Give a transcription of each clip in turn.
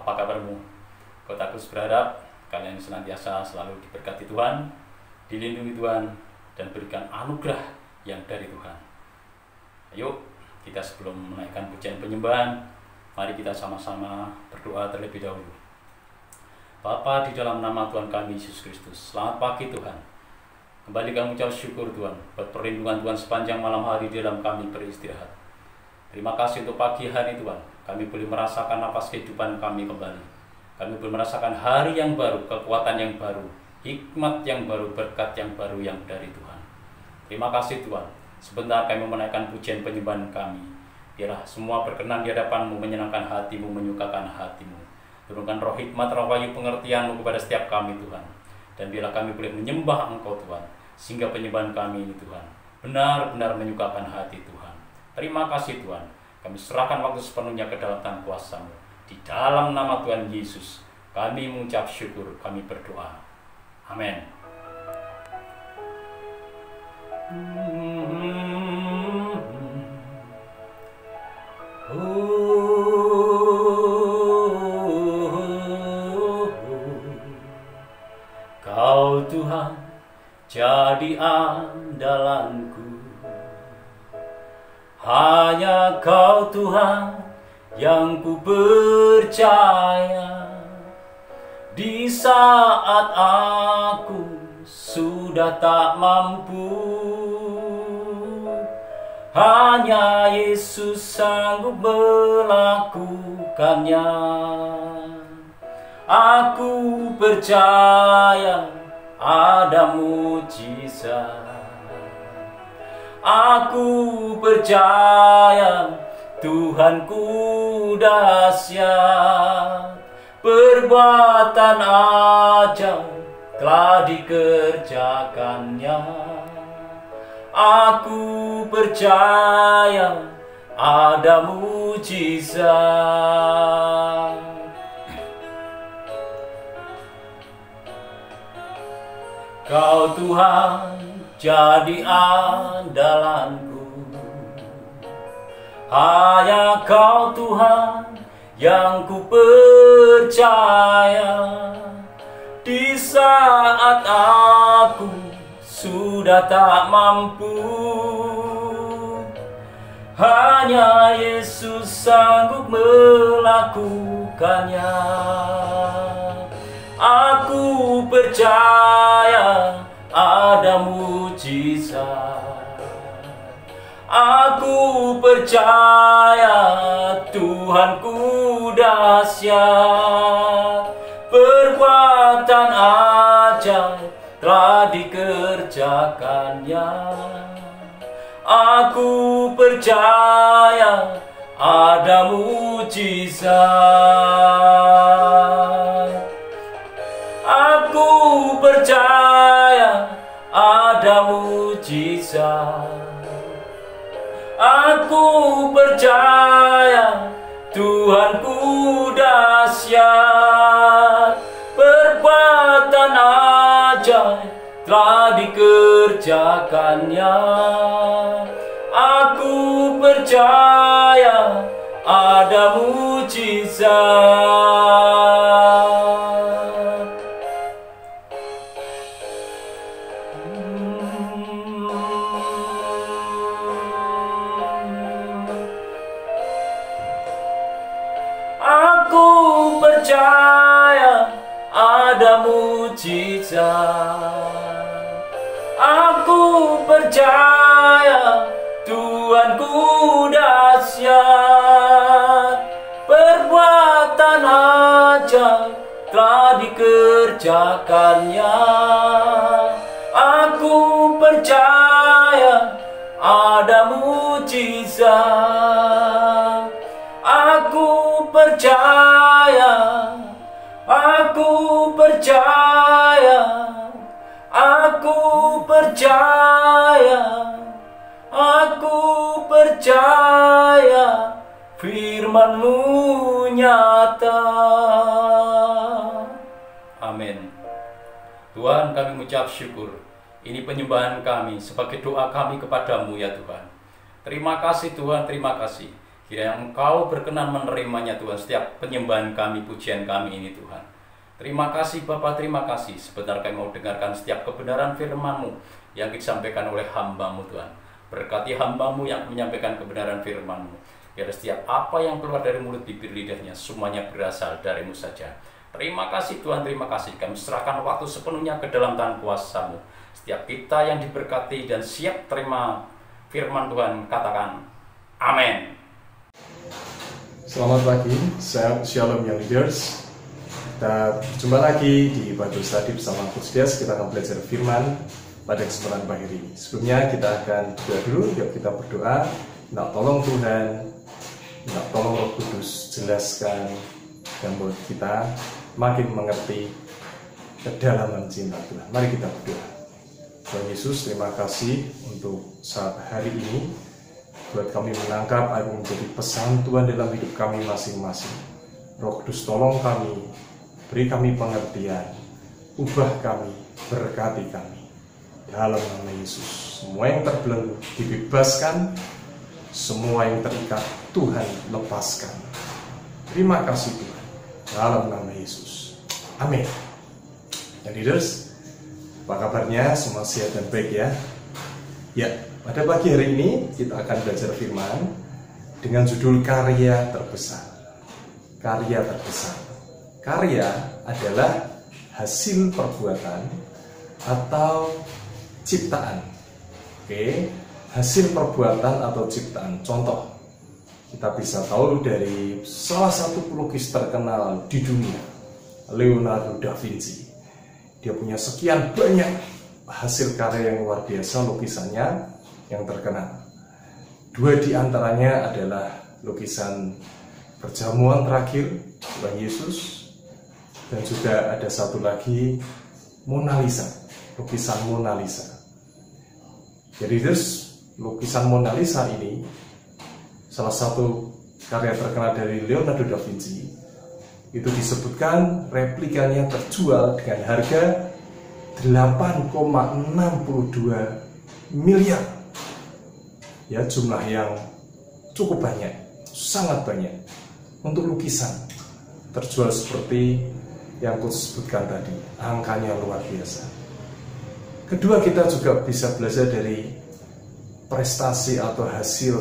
Apa kabarmu? Kotakus berharap kalian senantiasa selalu diberkati Tuhan, dilindungi Tuhan, dan berikan anugerah yang dari Tuhan. Ayo, kita sebelum menaikkan pujian penyembahan, mari kita sama-sama berdoa terlebih dahulu. Bapa, di dalam nama Tuhan kami Yesus Kristus, selamat pagi Tuhan. Kembali kami ucap syukur Tuhan buat perlindungan Tuhan sepanjang malam hari di dalam kami beristirahat. Terima kasih untuk pagi hari Tuhan, kami boleh merasakan napas kehidupan kami kembali. Kami boleh merasakan hari yang baru, kekuatan yang baru, hikmat yang baru, berkat yang baru yang dari Tuhan. Terima kasih Tuhan, sebentar kami menaikkan pujian penyembahan kami. Biarlah semua berkenan di hadapan-Mu, menyenangkan hati-Mu, menyukakan hati-Mu. Turunkan roh hikmat, roh wahyu pengertian-Mu kepada setiap kami Tuhan. Dan biarlah kami boleh menyembah Engkau Tuhan, sehingga penyembahan kami ini Tuhan benar-benar menyukakan hati Tuhan. Terima kasih Tuhan, kami serahkan waktu sepenuhnya ke dalam tangan kuasa-Mu. Di dalam nama Tuhan Yesus, kami mengucap syukur, kami berdoa. Amin. Kau Tuhan jadi andalanku, hanya Kau Tuhan yang ku percaya. Di saat aku sudah tak mampu, hanya Yesus sanggup melakukannya. Aku percaya ada mujizat. Aku percaya Tuhanku dahsyat. Perbuatan ajaib telah dikerjakannya. Aku percaya ada mujizat. Kau Tuhan jadi andalanku, hanya Kau Tuhan yang ku percaya. Di saat aku sudah tak mampu, hanya Yesus sanggup melakukannya. Aku percaya ada mujizat. Aku percaya Tuhanku dahsyat. Perbuatan ajaib telah dikerjakannya. Aku percaya ada mujizat. Aku percaya ada mujizat. Aku percaya Tuhanku dahsyat. Perbuatan ajaib telah dikerjakannya. Aku percaya ada mujizat. Aku percaya ada mujizat. Aku percaya Tuhanku dahsyat. Perbuatan ajaib telah dikerjakannya. Aku percaya ada mujizat. Aku percaya, aku percaya, aku percaya, aku percaya firman-Mu nyata. Amin. Tuhan, kami mengucap syukur. Ini penyembahan kami sebagai doa kami kepadamu ya Tuhan. Terima kasih Tuhan, terima kasih. Kiranya Engkau berkenan menerimanya Tuhan, setiap penyembahan kami, pujian kami ini Tuhan. Terima kasih Bapa, terima kasih. Sebentar kami mau dengarkan setiap kebenaran firman-Mu yang disampaikan oleh hamba-Mu Tuhan. Berkati hamba-Mu yang menyampaikan kebenaran firman-Mu. Biar setiap apa yang keluar dari mulut bibir lidahnya semuanya berasal dari-Mu saja. Terima kasih Tuhan, terima kasih. Kami serahkan waktu sepenuhnya ke dalam tangan kuasa-Mu. Setiap kita yang diberkati dan siap terima firman Tuhan, katakan amin. Selamat pagi, Shalom Young Leaders. Kita berjumpa lagi di Bible Study bersama Coach Dias. Kita akan belajar firman pada kesempatan pagi ini. Sebelumnya kita akan berdoa dulu. Yuk kita berdoa, minta tolong Tuhan, minta tolong Roh Kudus jelaskan dan buat kita makin mengerti kedalaman cinta Tuhan. Mari kita berdoa. Tuhan Yesus, terima kasih untuk saat hari ini, buat kami menangkap apa yang menjadi pesan Tuhan dalam hidup kami masing-masing. Roh Kudus tolong kami, beri kami pengertian, ubah kami, berkati kami. Dalam nama Yesus, semua yang terbelenggu dibebaskan, semua yang terikat Tuhan lepaskan. Terima kasih Tuhan, dalam nama Yesus. Amin. Dan leaders, apa kabarnya? Semua sehat dan baik ya? Ya, pada pagi hari ini kita akan belajar firman dengan judul karya terbesar. Karya terbesar. Karya adalah hasil perbuatan atau ciptaan. Oke, hasil perbuatan atau ciptaan. Contoh, kita bisa tahu dari salah satu pelukis terkenal di dunia, Leonardo da Vinci. Dia punya sekian banyak hasil karya yang luar biasa, lukisannya yang terkenal. Dua di antaranya adalah lukisan perjamuan terakhir Tuhan Yesus, dan juga ada satu lagi Mona Lisa, lukisan Mona Lisa. Jadi lukisan Mona Lisa ini salah satu karya terkenal dari Leonardo da Vinci. Itu disebutkan replikanya terjual dengan harga 8,62 miliar. Ya, jumlah yang cukup banyak, sangat banyak untuk lukisan terjual seperti yang aku sebutkan tadi. Angkanya luar biasa. Kedua, kita juga bisa belajar dari prestasi atau hasil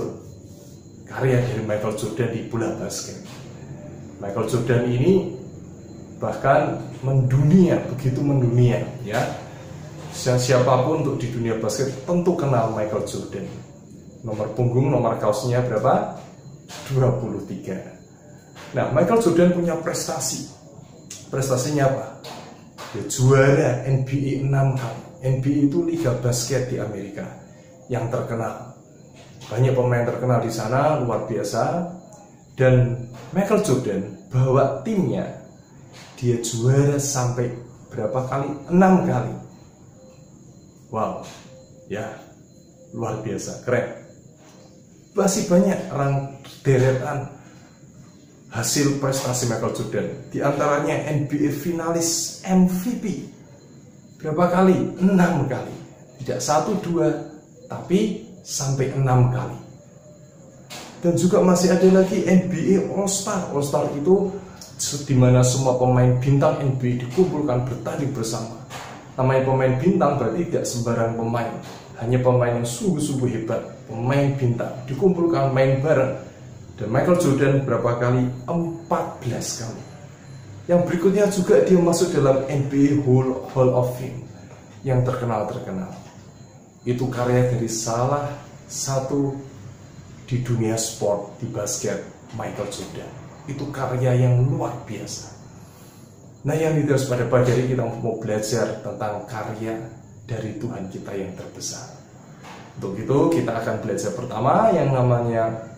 karya dari Michael Jordan di bola basket. Michael Jordan ini bahkan mendunia, begitu mendunia ya. Siapapun untuk di dunia basket tentu kenal Michael Jordan. Nomor punggung, nomor kaosnya berapa? 23. Nah, Michael Jordan punya prestasi. Prestasinya apa? Dia juara NBA 6 kali. NBA itu liga basket di Amerika yang terkenal. Banyak pemain terkenal di sana, luar biasa. Dan Michael Jordan bawa timnya, dia juara sampai berapa kali? 6 kali. Wow, ya luar biasa, keren. Masih banyak orang deretan hasil prestasi Michael Jordan. Di antaranya NBA finalis MVP. Berapa kali? 6 kali. Tidak 1, 2, tapi sampai 6 kali. Dan juga masih ada lagi NBA All-Star. All-Star itu di mana semua pemain bintang NBA dikumpulkan bertanding bersama. Namanya pemain bintang berarti tidak sembarang pemain, hanya pemain yang sungguh-sungguh hebat, pemain bintang dikumpulkan main bareng. Dan Michael Jordan berapa kali? 14 kali. Yang berikutnya juga dia masuk dalam NBA Hall of Fame yang terkenal. Itu karya dari salah satu di dunia sport, di basket, Michael Jordan. Itu karya yang luar biasa. Nah, yang leaders, pada pagi hari kita mau belajar tentang karya dari Tuhan kita yang terbesar. Untuk itu kita akan belajar pertama yang namanya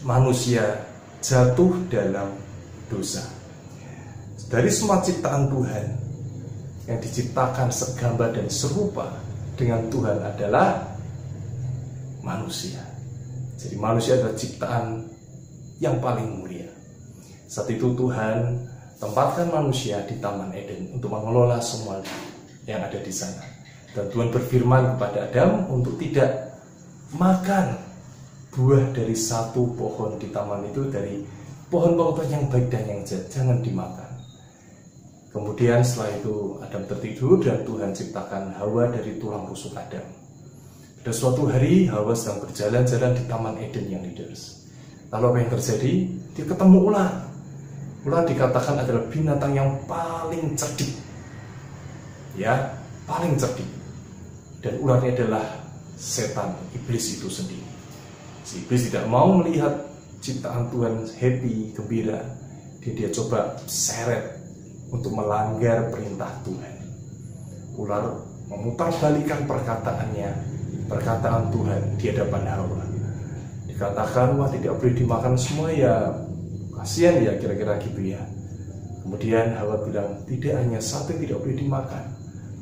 manusia jatuh dalam dosa. Dari semua ciptaan Tuhan yang diciptakan segambar dan serupa dengan Tuhan adalah manusia. Jadi manusia adalah ciptaan yang paling mulia. Saat itu Tuhan tempatkan manusia di Taman Eden untuk mengelola semua yang ada di sana. Dan Tuhan berfirman kepada Adam untuk tidak makan buah dari satu pohon di taman itu, dari pohon-pohon yang baik dan yang jahat, jangan dimakan. Kemudian setelah itu Adam tertidur dan Tuhan ciptakan Hawa dari tulang rusuk Adam. Pada suatu hari Hawa sedang berjalan-jalan di Taman Eden yang leaders. Lalu apa yang terjadi? Dia ketemu ular. Ular dikatakan adalah binatang yang paling cerdik. Ya, paling cerdik. Dan ularnya adalah setan, iblis itu sendiri. Si iblis tidak mau melihat ciptaan Tuhan happy, gembira. Dia coba seret untuk melanggar perintah Tuhan. Ular memutarbalikkan perkataan Tuhan di hadapan Hawa. Dikatakan, wah tidak boleh dimakan semua ya, kasihan ya, kira-kira gitu ya. Kemudian Hawa bilang, tidak, hanya satu yang tidak boleh dimakan,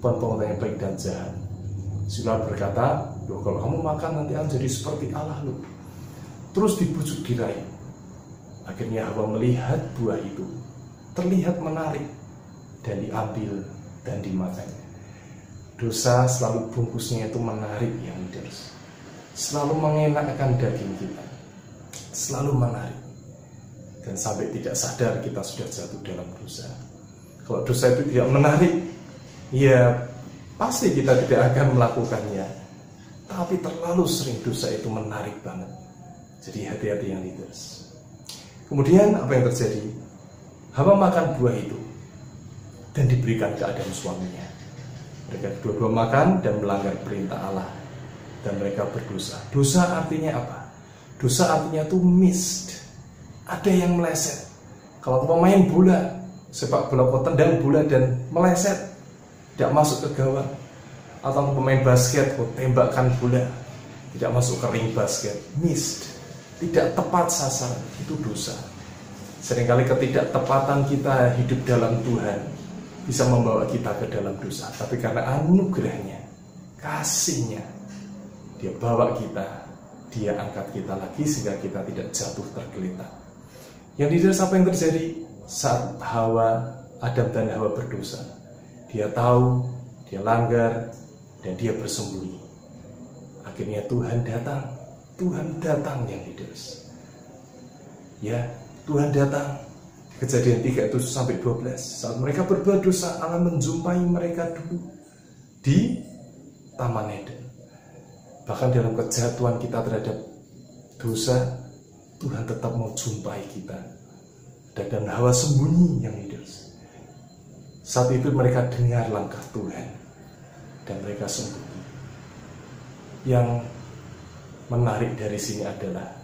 pohon-pohon yang baik dan jahat. Si ular berkata, loh kalau kamu makan nanti akan jadi seperti Allah loh. Terus dibujuk diraih. Akhirnya Hawa melihat buah itu terlihat menarik dan diambil dan dimakannya. Dosa selalu bungkusnya itu menarik yang leaders, selalu mengenakkan daging kita, selalu menarik, dan sampai tidak sadar kita sudah jatuh dalam dosa. Kalau dosa itu tidak menarik, ya pasti kita tidak akan melakukannya. Tapi terlalu sering dosa itu menarik banget. Jadi hati-hati yang leaders. Kemudian apa yang terjadi? Hawa makan buah itu dan diberikan ke Adam suaminya. Mereka berdua makan dan melanggar perintah Allah, dan mereka berdosa. Dosa artinya apa? Dosa artinya itu missed. Ada yang meleset. Kalau pemain bola, sepak bola kau tendang bola dan meleset, tidak masuk ke gawang. Atau pemain basket kau tembakkan bola, tidak masuk ke ring basket, missed. Tidak tepat sasaran, itu dosa. Seringkali ketidaktepatan kita hidup dalam Tuhan bisa membawa kita ke dalam dosa. Tapi karena anugerahnya, kasihnya, dia bawa kita, dia angkat kita lagi sehingga kita tidak jatuh tergeletak. Yang tidak apa yang terjadi saat Adam dan Hawa berdosa. Dia tahu, dia langgar, dan dia bersembunyi. Akhirnya Tuhan datang yang leaders. Ya, Tuhan datang. Kejadian 3 itu sampai 12. Saat mereka berbuat dosa, Allah menjumpai mereka dulu di Taman Eden. Bahkan dalam kejatuhan kita terhadap dosa, Tuhan tetap mau jumpai kita. Dan Hawa sembunyi yang leaders. Saat itu mereka dengar langkah Tuhan dan mereka sembunyi. Yang menarik dari sini adalah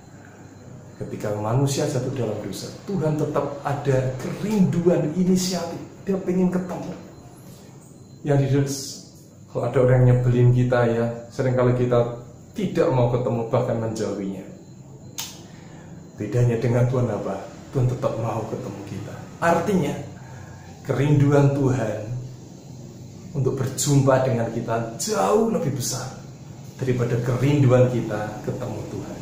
ketika manusia jatuh dalam dosa, Tuhan tetap ada kerinduan inisiatif. Dia pengen ketemu. Yang leaders, kalau ada orang yang nyebelin kita ya, seringkali kita tidak mau ketemu, bahkan menjauhinya. Bedanya dengan Tuhan apa? Tuhan tetap mau ketemu kita. Artinya, kerinduan Tuhan untuk berjumpa dengan kita jauh lebih besar daripada kerinduan kita ketemu Tuhan.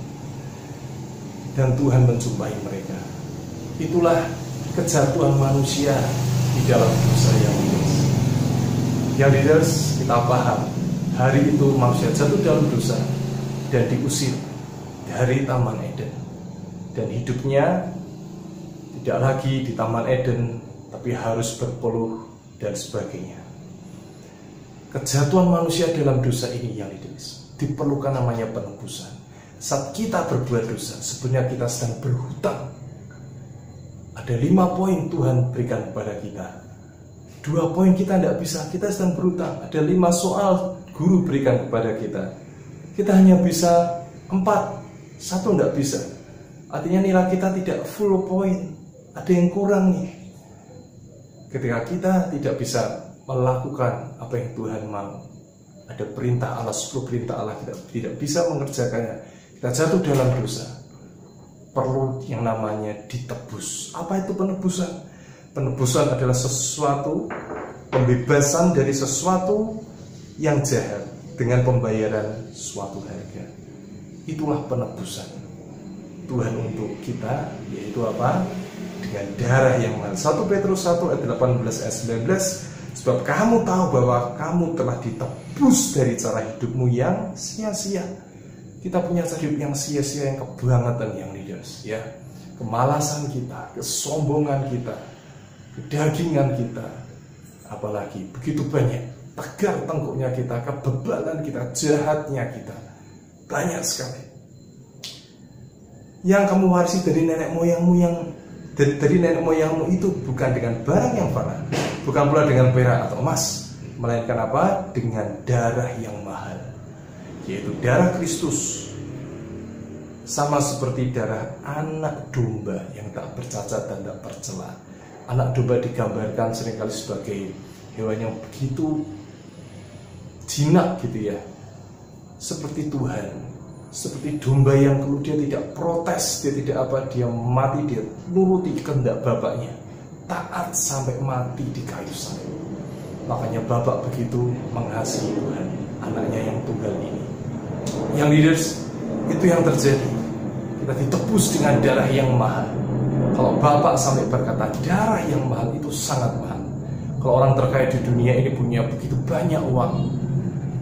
Dan Tuhan menjumpai mereka. Itulah kejatuhan manusia di dalam dosa yang leaders. Yang leaders, kita paham, hari itu manusia jatuh dalam dosa dan diusir dari Taman Eden. Dan hidupnya tidak lagi di Taman Eden, tapi harus berpeluh dan sebagainya. Kejatuhan manusia dalam dosa ini yang leaders, diperlukan namanya penebusan. Saat kita berbuat dosa, sebenarnya kita sedang berhutang. Ada 5 poin Tuhan berikan kepada kita. 2 poin kita tidak bisa, kita sedang berhutang. Ada 5 soal guru berikan kepada kita. Kita hanya bisa 4, 1 tidak bisa. Artinya nilai kita tidak full point, ada yang kurang nih. Ketika kita tidak bisa melakukan apa yang Tuhan mau, ada perintah Allah, 10 perintah Allah, kita tidak bisa mengerjakannya, kita jatuh dalam dosa, perlu yang namanya ditebus. Apa itu penebusan? Penebusan adalah sesuatu, pembebasan dari sesuatu yang jahat dengan pembayaran suatu harga. Itulah penebusan Tuhan untuk kita, yaitu apa? Dengan darah yang mahal. 1 Petrus 1 ayat 18 ayat 19, sebab kamu tahu bahwa kamu telah ditebus dari cara hidupmu yang sia-sia Kita punya cara hidup yang sia-sia, yang kebangetan yang leaders, ya. Kemalasan kita, kesombongan kita, kedagingan kita, apalagi begitu banyak tegar tengkuknya kita, kebebalan kita, jahatnya kita, banyak sekali. Yang kamu warisi dari nenek moyangmu itu bukan dengan barang yang fana, bukan pula dengan perak atau emas, melainkan apa? Dengan darah yang mahal, yaitu darah Kristus. Sama seperti darah anak domba yang tak bercacat dan tak bercela. Anak domba digambarkan seringkali sebagai hewan yang begitu jinak gitu ya, seperti Tuhan, seperti domba yang kalau dia tidak protes, dia tidak apa, dia mati, dia nuruti kehendak bapaknya, taat sampai mati di kayu salib. Makanya bapak begitu mengasihi Tuhan, anaknya yang tunggal ini. Yang leaders, itu yang terjadi. Kita ditebus dengan darah yang mahal. Kalau bapak sampai berkata darah yang mahal, itu sangat mahal. Kalau orang terkaya di dunia ini punya begitu banyak uang,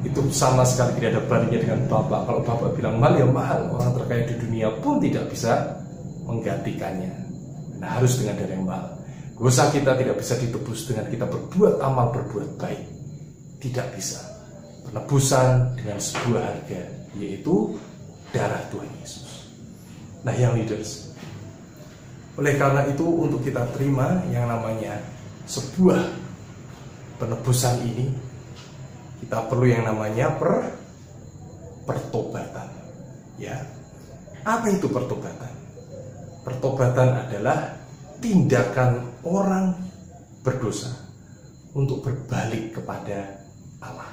itu sama sekali tidak ada bandingnya dengan bapak. Kalau bapak bilang mahal, ya mahal. Orang terkaya di dunia pun tidak bisa menggantikannya. Nah, harus dengan darah yang mahal. Dosa kita tidak bisa ditebus dengan kita berbuat amal, berbuat baik. Tidak bisa. Penebusan dengan sebuah harga, yaitu darah Tuhan Yesus. Nah, yang leaders, oleh karena itu untuk kita terima yang namanya sebuah penebusan ini, kita perlu yang namanya pertobatan. Ya, apa itu pertobatan? Pertobatan adalah tindakan orang berdosa untuk berbalik kepada Allah.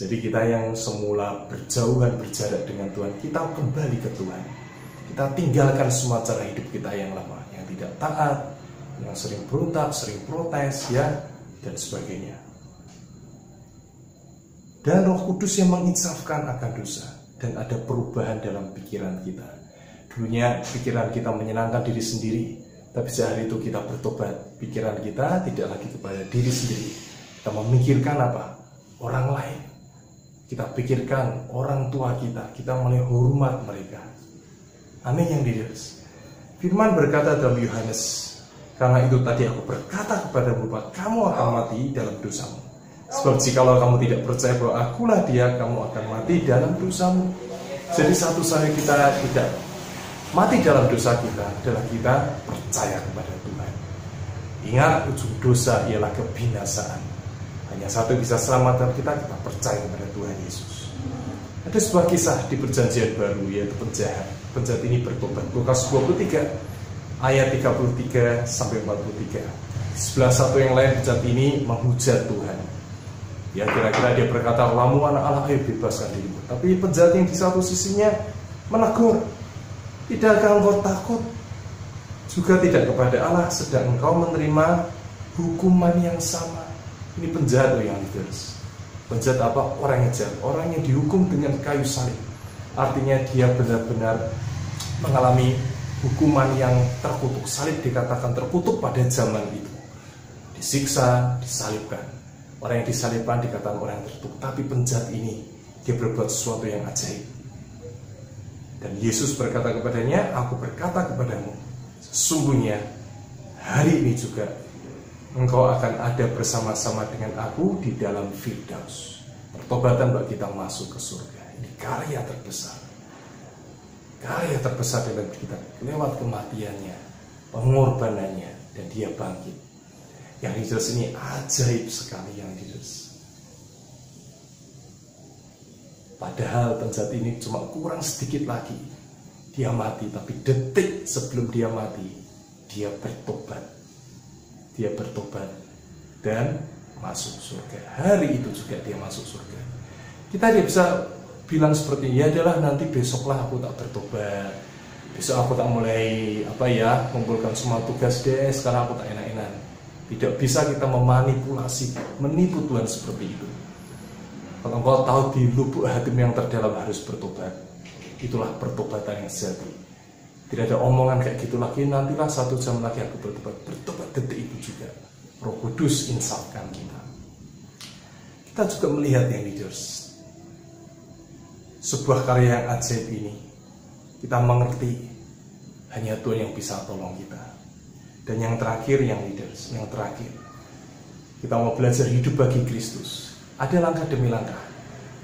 Jadi kita yang semula berjauhan, berjarak dengan Tuhan, kita kembali ke Tuhan. Kita tinggalkan semua cara hidup kita yang lama, yang tidak taat, yang sering berontak, sering protes, ya, dan sebagainya. Dan Roh Kudus yang menginsafkan akan dosa, dan ada perubahan dalam pikiran kita. Dulunya pikiran kita menyenangkan diri sendiri, tapi sehari itu kita bertobat, pikiran kita tidak lagi kepada diri sendiri. Kita memikirkan apa? Orang lain. Kita pikirkan orang tua kita mulai hormat mereka. Amin yang leaders. Firman berkata dalam Yohanes, karena itu tadi aku berkata kepadamu bahwa kamu akan mati dalam dosamu. Sebab jikalau kamu tidak percaya bahwa akulah dia, kamu akan mati dalam dosamu. Jadi satu-satunya kita tidak mati dalam dosa kita adalah kita percaya kepada Tuhan. Ingat, ujung dosa ialah kebinasaan. Hanya satu bisa selamat dari kita percaya kepada Tuhan Yesus. Ada sebuah kisah di perjanjian baru, yaitu penjahat. Penjahat ini bertobat. Lukas 23 ayat 33 sampai 43. Sebelah satu yang lain penjahat ini menghujat Tuhan. Ya, kira-kira dia berkata, "Kamu anak Allah, ayo bebaskan dirimu." Tapi penjahat yang di satu sisinya menegur, "Tidakkah engkau takut juga tidak kepada Allah, sedang engkau menerima hukuman yang sama?" Ini penjahat yang leaders. Penjahat apa? Orang yang jahat, orang yang dihukum dengan kayu salib. Artinya dia benar-benar mengalami hukuman yang terkutuk. Salib dikatakan terkutuk pada zaman itu. Disiksa, disalibkan. Orang yang disalibkan dikatakan orang yang terkutuk. Tapi penjahat ini, dia berbuat sesuatu yang ajaib. Dan Yesus berkata kepadanya, "Aku berkata kepadamu, sesungguhnya hari ini juga engkau akan ada bersama-sama dengan aku di dalam Firdaus." Pertobatan bagi kita masuk ke surga. Ini karya terbesar. Karya terbesar dalam kita lewat kematiannya, pengorbanannya, dan dia bangkit. Yang leaders ini ajaib sekali yang leaders. Padahal penjahat ini cuma kurang sedikit lagi dia mati, tapi detik sebelum dia mati dia bertobat. Dia bertobat dan masuk surga. Hari itu juga dia masuk surga. Kita tidak bisa bilang seperti, "Ya adalah nanti besoklah aku tak bertobat, besok aku tak mulai kumpulkan semua tugas deh, sekarang aku tak enak-enak." Tidak bisa kita memanipulasi, menipu Tuhan seperti itu. Kalau engkau tahu di lubuk hatimu yang terdalam harus bertobat, itulah pertobatan yang sejati. Tidak ada omongan kayak gitu lagi, nantilah 1 jam lagi aku bertobat. Bertobat detik itu juga. Roh Kudus insafkan kita. Kita juga melihat yang leaders. sebuah karya yang ajaib ini, kita mengerti hanya Tuhan yang bisa tolong kita. Dan yang terakhir, yang leaders, yang terakhir, kita mau belajar hidup bagi Kristus. Ada langkah demi langkah.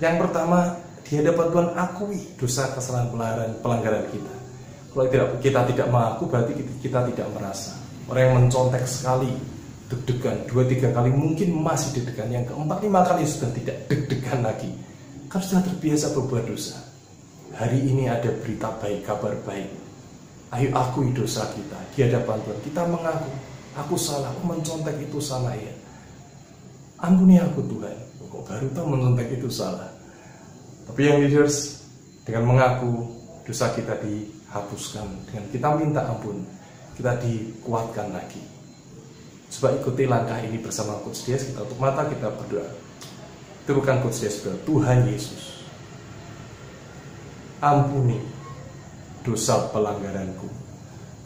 Yang pertama, di hadapan Tuhan akui dosa, kesalahan, pelanggaran kita. Kalau kita tidak mengaku, berarti kita tidak merasa. Orang yang mencontek sekali, deg-degan, 2-3 kali mungkin masih deg-degan, yang keempat 5 kali sudah tidak deg-degan lagi, kan sudah terbiasa berbuat dosa. Hari ini ada berita baik, kabar baik. Ayo akui dosa kita di hadapan Tuhan. Kita mengaku, aku salah, aku mencontek itu salah ya. Ampuni aku Tuhan. Kok baru tahu mencontek itu salah. Tapi yang leaders, dengan mengaku dosa kita dihapuskan, dengan kita minta ampun, kita dikuatkan lagi. Coba ikuti langkah ini bersama Coach Dias. Kita tutup mata, kita berdoa. Turukan Coach Dias berdoa. Tuhan Yesus, ampuni dosa pelanggaranku.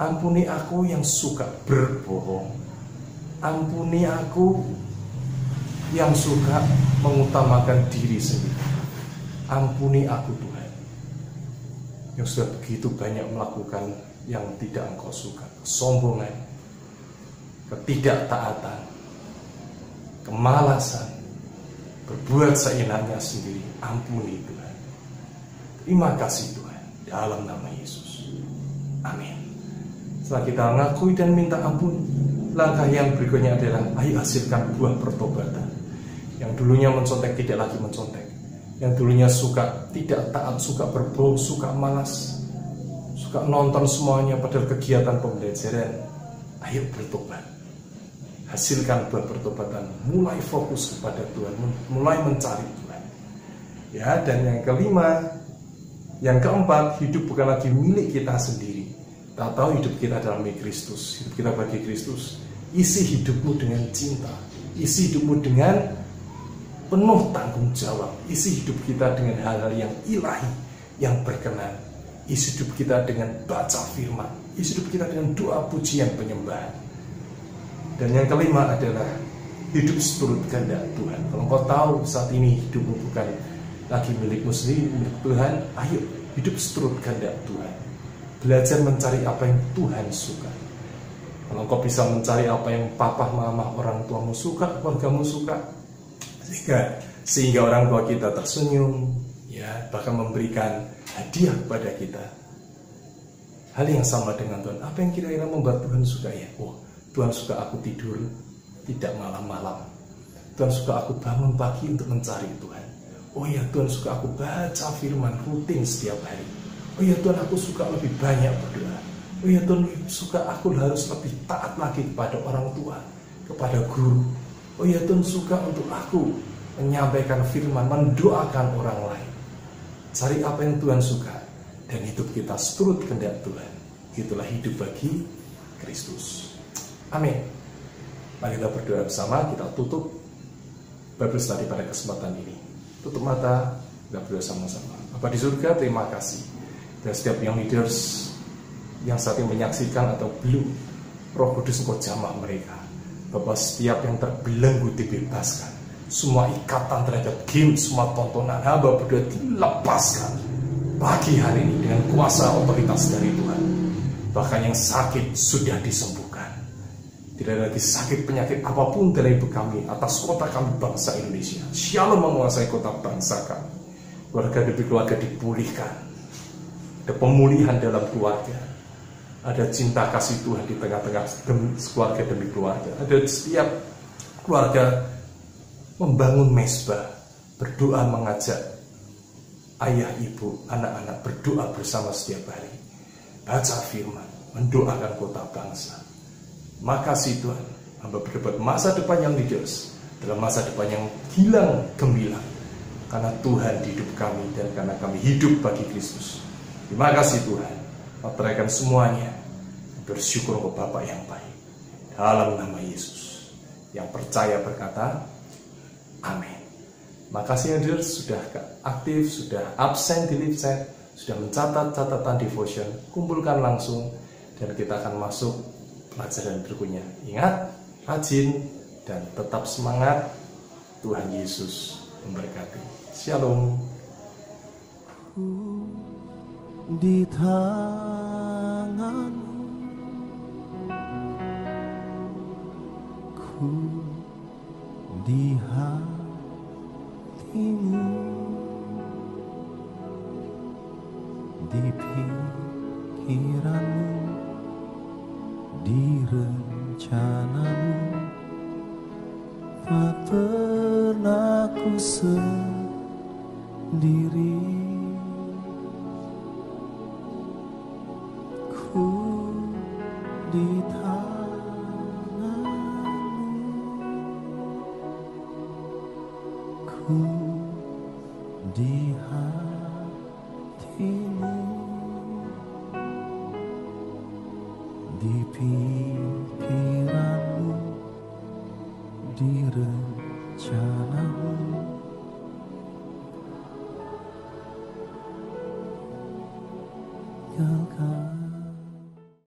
Ampuni aku yang suka berbohong. Ampuni aku yang suka mengutamakan diri sendiri. Ampuni aku Tuhan, yang sudah begitu banyak melakukan yang tidak Engkau suka. Kesombongan, ketidaktaatan, kemalasan, berbuat seenaknya sendiri. Ampuni Tuhan. Terima kasih Tuhan, dalam nama Yesus. Amin. Setelah kita mengakui dan minta ampun, langkah yang berikutnya adalah ayo hasilkan buah pertobatan. Yang dulunya mencontek tidak lagi mencontek. Yang dulunya suka tidak taat, suka berbohong, suka malas, suka nonton semuanya padahal kegiatan pembelajaran, ayo bertobat. Hasilkan buah pertobatan, mulai fokus kepada Tuhan, mulai mencari Tuhan. Ya, dan yang kelima, yang keempat, hidup bukan lagi milik kita sendiri. Kita tahu hidup kita adalah milik Kristus, hidup kita bagi Kristus. Isi hidupmu dengan cinta, isi hidupmu dengan penuh tanggung jawab. Isi hidup kita dengan hal-hal yang ilahi, yang berkenan. Isi hidup kita dengan baca firman. Isi hidup kita dengan doa, pujian, penyembahan. Dan yang kelima adalah hidup seturut kehendak Tuhan. Kalau engkau tahu saat ini hidupmu bukan lagi milikmu sendiri, milik Tuhan, ayo hidup seturut kehendak Tuhan. Belajar mencari apa yang Tuhan suka. Kalau engkau bisa mencari apa yang papa, mama, orang tuamu suka, keluargamu suka, sehingga orang tua kita tersenyum, ya, bahkan memberikan hadiah kepada kita. Hal yang sama dengan Tuhan. Apa yang kira-kira membuat Tuhan suka ya? Oh, Tuhan suka aku tidur tidak malam-malam. Tuhan suka aku bangun pagi untuk mencari Tuhan. Oh ya, Tuhan suka aku baca firman rutin setiap hari. Oh ya, Tuhan aku suka lebih banyak berdoa. Oh ya, Tuhan suka aku harus lebih taat lagi kepada orang tua, kepada guru. Oh ya, Tuhan suka untuk aku menyampaikan firman, mendoakan orang lain. Cari apa yang Tuhan suka, dan hidup kita seturut kehendak Tuhan. Itulah hidup bagi Kristus. Amin. Mari kita berdoa bersama, kita tutup Bible study pada kesempatan ini. Tutup mata, kita berdoa sama-sama. Bapa di surga, terima kasih. Dan setiap young leaders yang saat ini menyaksikan atau belum, Roh Kudus Engkau jamah mereka. Bapak, setiap yang terbelenggu dibebaskan. Semua ikatan terhadap game, semua tontonan, hamba berdoa dilepaskan pagi hari ini dengan kuasa otoritas dari Tuhan. Bahkan yang sakit sudah disembuhkan. Tidak ada lagi sakit penyakit apapun dalam hidup kami, atas kota kami, bangsa Indonesia. Shalom menguasai kota bangsa kami. Keluarga demi keluarga dipulihkan. Ada pemulihan dalam keluarga. Ada cinta kasih Tuhan di tengah-tengah keluarga demi keluarga. Ada setiap keluarga membangun mesbah, berdoa mengajak ayah, ibu, anak-anak berdoa bersama setiap hari. Baca firman, mendoakan kota bangsa. Makasih Tuhan, hamba berdebat masa depan yang leaders, dalam masa depan yang hilang gemilang. Karena Tuhan di hidup kami dan karena kami hidup bagi Kristus. Terima kasih Tuhan. Meteraikan semuanya, bersyukur kepada Bapa yang baik. Dalam nama Yesus. Yang percaya berkata, amin. Makasih yang sudah aktif, sudah absen di live chat, sudah mencatat catatan devotion, kumpulkan langsung, dan kita akan masuk pelajaran berikutnya. Ingat, rajin, dan tetap semangat. Tuhan Yesus memberkati. Shalom. Ku di tanganmu, ku di hatimu, di pikiranmu, di rencanamu. Tak pernah ku sendiri. Ku di tanganmu, ku di hatimu, di pikiranmu, di rencanamu. Gagal